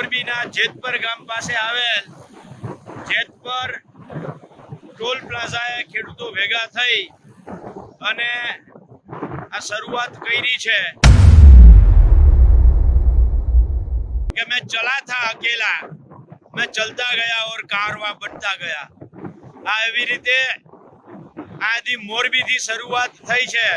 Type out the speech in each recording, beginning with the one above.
મોરબીના જેતપર ગામ પાસે આવેલ જેતપર ટોલ પ્લાઝાએ ખેડૂતો ભેગા થઈ અને આ શરૂઆત કરી છે कि मैं चला था अकेला मैं चलता गया और कारवा बढ़ता गया। આ એવી રીતે આથી મોરબી થી શરૂઆત થઈ છે।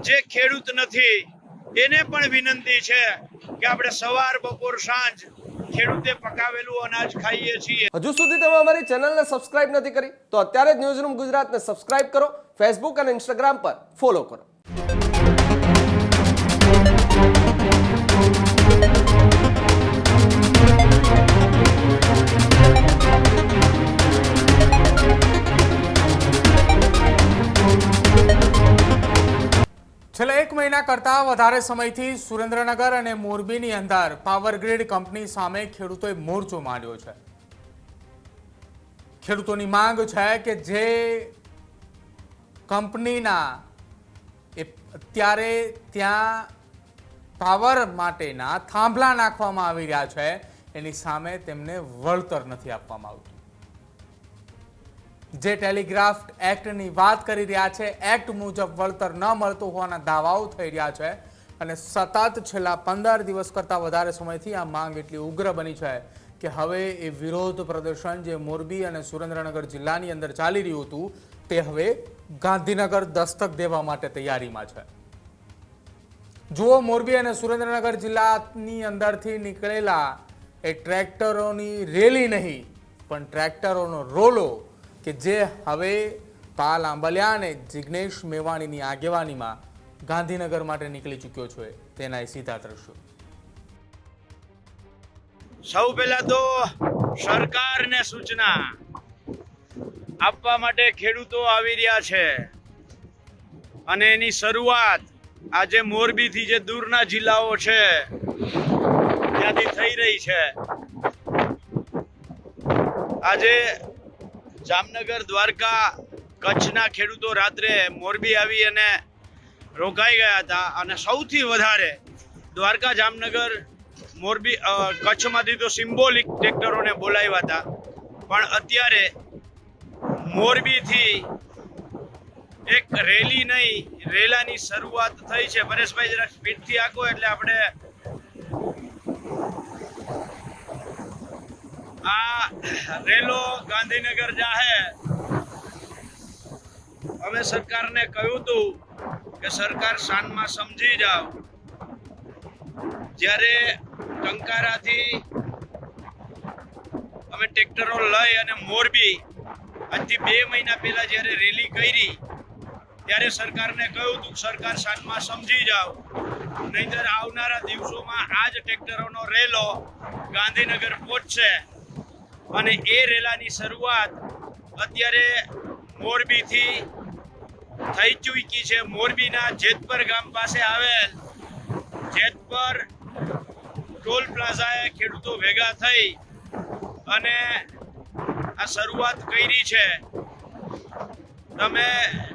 જે ખેડૂત નથી એને પણ વિનંતી છે કે આપણે સવાર બપોર સાંજ ખેડૂતે પકાવેલું અનાજ ખાઈએ છીએ। હજુ સુધી તમે અમારી ચેનલને સબસ્ક્રાઇબ નથી કરી તો અત્યારે જ ન્યૂઝરૂમ ગુજરાતને સબસ્ક્રાઇબ કરો, ફેસબુક અને ઇન્સ્ટાગ્રામ પર ફોલો કરો। છેલ્લા 1 મહિના કરતાં વધારે સમયથી સુરેન્દ્રનગર અને મોરબીની અંદર પાવર ગ્રીડ કંપની સામે ખેડૂતોએ મોરચો માંડ્યો છે। ખેડૂતોની માંગ છે કે જે કંપનીના અત્યારે ત્યાં પાવર માટેના થાંભલા નાખવામાં આવી રહ્યા છે એની સામે તેમને વળતર નથી આપવામાં આવતું। જે ટેલિગ્રાફ એક્ટની વાત કરી રહ્યા છે, એક્ટ મુજબ વળતર ન મળતું હોવાના દાવાઓ થઈ રહ્યા છે અને સતત છેલ્લા 15 દિવસ કરતાં વધારે સમયથી આ માંગ એટલી ઉગ્ર બની છે કે હવે એ વિરોધ પ્રદર્શન જે મોરબી અને સુરેન્દ્રનગર જિલ્લાની અંદર ચાલી રહ્યું હતું તે હવે ગાંધીનગર દસ્તક દેવા માટે તૈયારીમાં છે। જુઓ, મોરબી અને સુરેન્દ્રનગર જિલ્લાની અંદરથી નીકળેલા એ ટ્રેક્ટરોની રેલી નહીં પણ ટ્રેક્ટરોનો રોલો કે જે હવે પાલ આંબલિયા અને જિગ્નેશ મેવાણીની આગેવાનીમાં ગાંધીનગર માટે નીકળી ચૂક્યો છે તેના સીધા દ્રશ્યો। સૌ પહેલા તો સરકારને સૂચના આપવા માટે ખેડૂતો આવી રહ્યા છે અને એની શરૂઆત આજે મોરબીથી જે દૂરના જિલ્લાઓ છે ત્યાંથી થઈ રહી છે। આજે જામનગર, દ્વારકા, કચ્છના ખેડૂતો રાત્રે મોરબી આવી અને રોકાઈ ગયા હતા અને સૌથી વધારે દ્વારકા, જામનગર, મોરબી, કચ્છમાંથી તો સિમ્બોલિક ટ્રેક્ટરોને બોલાવ્યા હતા પણ અત્યારે મોરબીથી એક રેલી નહીં રેલાની શરૂઆત થઈ છે। પરેશભાઈ જરા સ્પીડથી આખો એટલે આપણે આ રેલો ગાંધીનગર જાહે। અમે સરકારને કહ્યું હતું કે સરકાર શાનમાં સમજી જાઓ। જ્યારે ટંકારાથી અમે ટ્રેક્ટરો લઈ અને મોરબી આજથી 2 મહિના પહેલા જ્યારે રેલી કરી ત્યારે સરકારને કહ્યું હતું સરકાર શાનમાં સમજી જાઓ, નહીંતર આવનારા દિવસોમાં આ જ ટ્રેક્ટરોનો રેલો ગાંધીનગર પહોંચશે અને એ રેલાની શરૂઆત અત્યારે મોરબીથી થઈ ચૂકી છે। મોરબીના જેતપર ગામ પાસે આવેલ જેતપર ટોલ પ્લાઝાએ ખેડૂતો ભેગા થઈ અને આ શરૂઆત કરી છે। તમે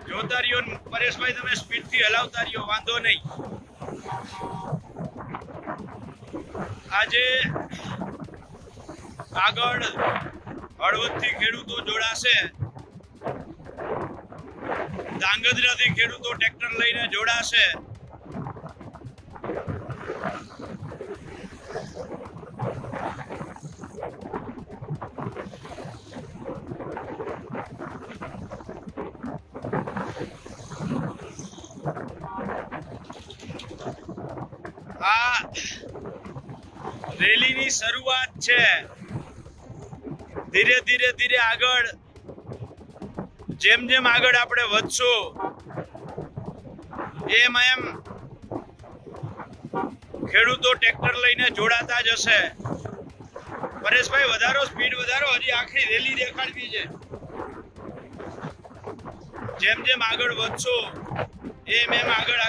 જોતા રહ્યો પરેશભાઈ, તમે સ્પીડથી હલાવતા રહ્યો, વાંધો નહીં। આજે આગળ હળવદથી ખેડૂતો જોડાશે, ધાંગધ્રાથી ખેડૂતો ટ્રેક્ટર લઈને જોડાશે। આ રેલીની શરૂઆત છે। ધીરે ધીરે ધીરે આગળ જેમ જેમ આગળ આપણે વધશું એમ એમ ખેડૂતો ટ્રેક્ટર લઈને જોડાતા જશે। પરેશભાઈ વધારો, સ્પીડ વધારો, હજી આખરી રેલી દેખાડવી છે। જેમ જેમ આગળ વધશું એમ એમ આગળ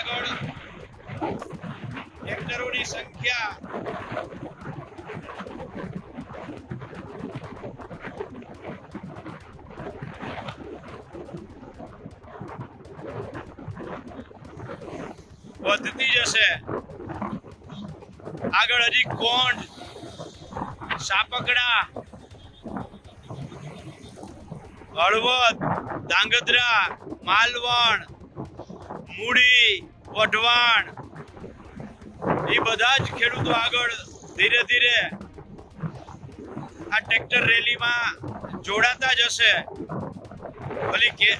ટ્રેક્ટરોની સંખ્યા વધતી જશે। આગળ હજી કોંઢ, સાપકડા, હળવદ, ધાંગધ્રા, માલવણ, મૂડી, વઢવાણ એ બધા જ ખેડૂતો આગળ ધીરે ધીરે આ ટ્રેક્ટર રેલીમાં જોડાતા જ હશે. ભલે કે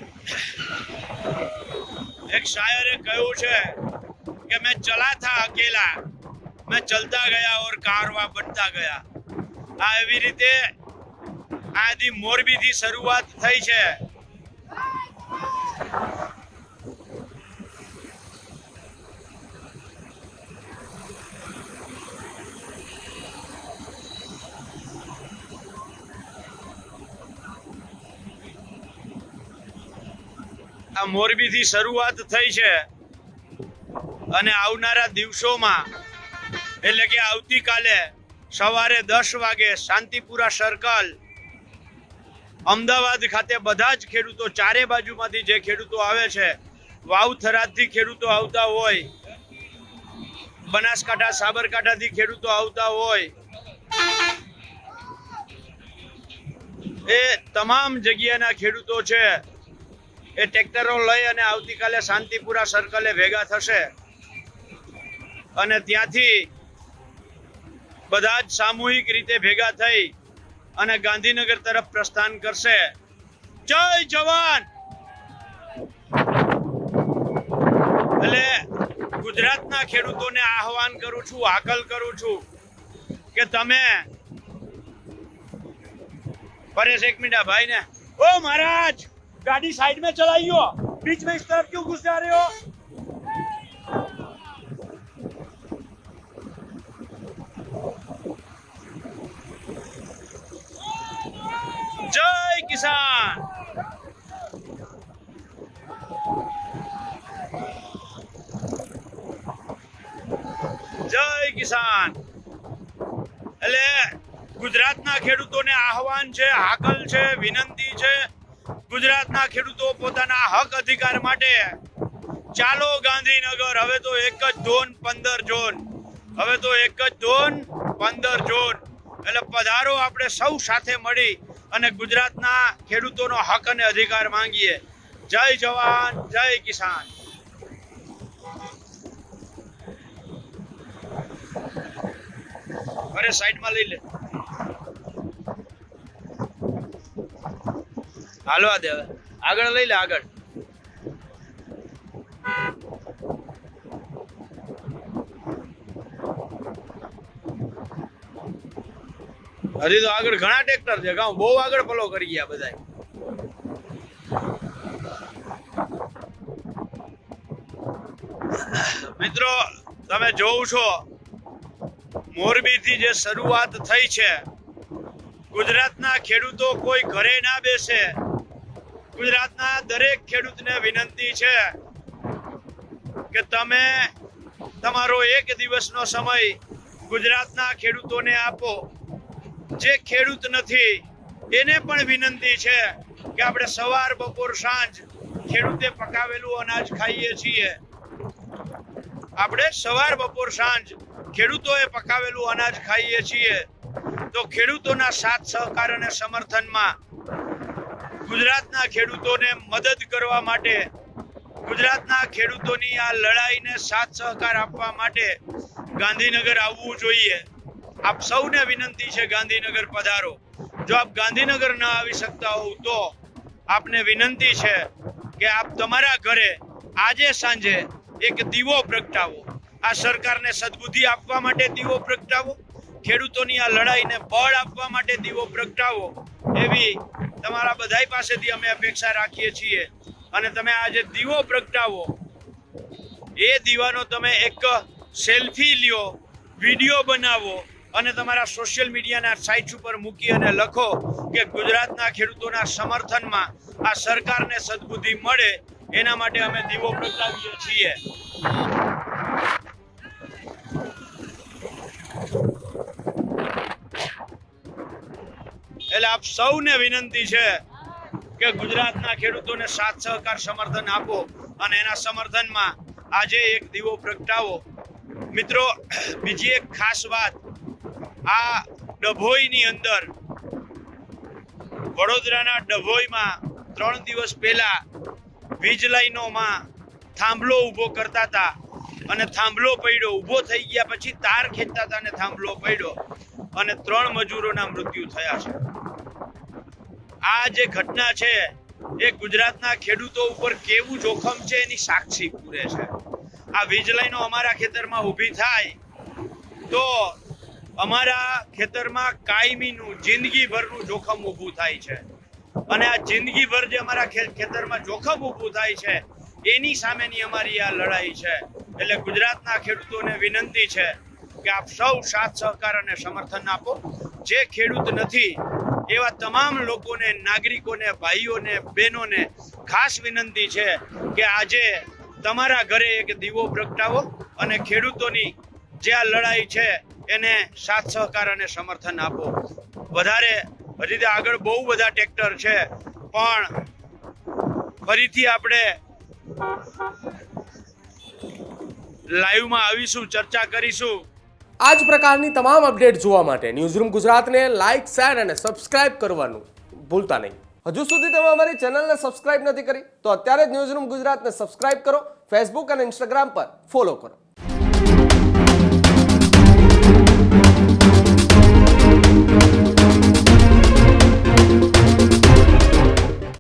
એક શાયરે કહ્યું છે કે મેં ચલા થા અકેલા, મેં ચલતા ગયા ઓર કારવા બનતા ગયા. આ એવી રીતે આથી મોરબીથી શરૂઆત થઈ છે. આ મોરબીથી શરૂઆત થઈ છે અને આવનારા દિવસોમાં એટલે કે આવતીકાલે સવારે 10 વાગે શાંતિપુરા સર્કલ અમદાવાદ ખાતે બધા જ ખેડૂતો ચારે બાજુમાંથી જે ખેડૂતો આવે છે, વાવ થરાદથી ખેડૂતો આવતા હોય, બનાસકાંઠા સાબરકાંઠાથી ખેડૂતો આવતા હોય, એ તમામ જગ્યાના ખેડૂતો છે એ ટ્રેક્ટરો લઈ અને આવતીકાલે શાંતિપુરા સર્કલે ભેગા થશે અને ત્યાંથી બધા જ સામૂહિક રીતે ભેગા થઈ અને ગાંધીનગર તરફ પ્રસ્થાન કરશે. જય જવાન. એટલે ગુજરાતના ખેડૂતોને આહવાન કરું છું, હાકલ કરું છું કે તમે પરેશ એક મિનિટ ભાઈ ને, ओ महाराज गाड़ी साइड में चलाइयो, बीच में इस तरफ क्यों घुस जा रहे हो? जय किसान. जय किसान. એટલે ગુજરાતના ખેડૂતોને આહવાન છે, હાકલ છે, વિનંતી છે. ગુજરાતના ખેડૂતો પોતાના હક અધિકાર માટે ચાલો ગાંધીનગર. હવે તો એક જ ધોન 15 ઝોન, હવે તો એક જ ધોન 15 ઝોન. એટલે પધારો, આપણે સૌ સાથે મળી અને ગુજરાતના ખેડૂતોનો હક અને અધિકાર માંગીએ. જય જવાન, જય કિસાન. અરે સાઈડમાં લઈ લે, હાલવા દે, આગળ લઈ લે, આગળ. હજી તો આગળ ઘણા ટ્રેક્ટર છે, ગામ બહુ આગળ ફોલો કરી ગયા બધા. મિત્રો તમે જોવ છો મોરબીથી જે શરૂઆત થઈ છે, ગુજરાતના ખેડૂતો કોઈ ઘરે ના બેસે. ગુજરાતના દરેક ખેડૂતને વિનંતી છે કે તમે તમારો એક દિવસનો સમય ગુજરાતના ખેડૂતોને આપો. જે ખેડૂત નથી એને પણ વિનંતી છે કે આપણે સવાર બપોર સાંજ ખેડૂતે પકાવેલું અનાજ ખાઈએ છીએ. આપણે સવાર બપોર સાંજ ખેડૂતોએ પકાવેલું અનાજ ખાઈએ છીએ. તો ખેડૂતોના સાથ સહકાર અને સમર્થનમાં ગુજરાતના ખેડૂતોને મદદ કરવા માટે, ગુજરાતના ખેડૂતોની આ લડાઈને સાથ સહકાર આપવા માટે ગાંધીનગર આવવું જોઈએ. આપ સૌને વિનંતી છે, ગાંધીનગર પધારો. જો આપ ગાંધીનગર ન આવી શકતા હોવ તો આપને વિનંતી છે કે આપ તમારા ઘરે આજે સાંજે એક દીવો પ્રગટાવો. આ સરકારને સદબુદ્ધિ આપવા માટે દીવો પ્રગટાવો, ખેડૂતોની આ લડાઈને બળ આપવા માટે દીવો પ્રગટાવો. એવી તમારા બધાય પાસેથી અમે અપેક્ષા રાખીએ છીએ. અને તમે આજે દીવો પ્રગટાવો, એ દીવાનો તમે એક સેલ્ફી લ્યો, વિડીયો બનાવો અને તમારા સોશિયલ મીડિયાના સાઇટ્સ ઉપર મૂકી અને લખો કે ગુજરાતના ખેડૂતોના સમર્થનમાં આ સરકારને સદબુદ્ધિ મળે, એના માટે અમે દીવો પ્રગટાવીએ છીએ. એટલે આપ સૌને વિનંતી છે કે ગુજરાતના ખેડૂતોને સાથ સહકાર સમર્થન આપો અને એના સમર્થનમાં આજે એક દીવો પ્રગટાવો. મિત્રો, બીજી એક ખાસ વાત, આ ડભોઈની અંદર વડોદરાના ડભોઈમાં 3 દિવસ પહેલા વીજ લાઈનોમાં થાંભલો ઊભો કરતા હતા અને થાંભલો પડ્યો. ઊભો થઈ ગયા પછી તાર ખેંચતા હતા અને થાંભલો પડ્યો અને 3 મજૂરોના મૃત્યુ થયા છે. આ જે ઘટના છે એ ગુજરાતના ખેડૂતો ઉપર કેવું જોખમ છે એની સાક્ષી પૂરે છે. આ વીજ લાઈનો અમારા ખેતરમાં ઊભી થાય તો અમારા ખેતરમાં કાયમીનું જિંદગીભરનું જોખમ ઊભું થાય છે અને આ જિંદગીભર જે અમારા ખેતરમાં જોખમ ઊભું થાય છે એની સામેની અમારી આ લડાઈ છે. એટલે ગુજરાતના ખેડૂતોને વિનંતી છે કે આપ સૌ સાથ સહકાર અને સમર્થન આપો. જે ખેડૂત નથી એવા તમામ લોકોને, નાગરિકોને, ભાઈઓને, બહેનોને ખાસ વિનંતી છે કે આજે તમારા ઘરે એક દીવો પ્રગટાવો અને ખેડૂતોની જે આ લડાઈ છે એને સાથ સહકાર અને સમર્થન આપો. વધારે હજી આગળ બહુ બધા ટ્રેક્ટર છે પણ ફરીથી આપણે લાઈવમાં આવીશું, ચર્ચા કરીશું. આ જ પ્રકારની તમામ અપડેટ જોવા માટે ન્યૂઝરૂમ ગુજરાતને લાઇક, શેર અને સબસ્ક્રાઇબ કરવાનું ભૂલતા નહીં. હજુ સુધી તમે અમારી ચેનલને સબસ્ક્રાઇબ નથી કરી તો અત્યારે જ ન્યૂઝરૂમ ગુજરાતને સબસ્ક્રાઇબ કરો, ફેસબુક અને ઇન્સ્ટાગ્રામ પર ફોલો કરો.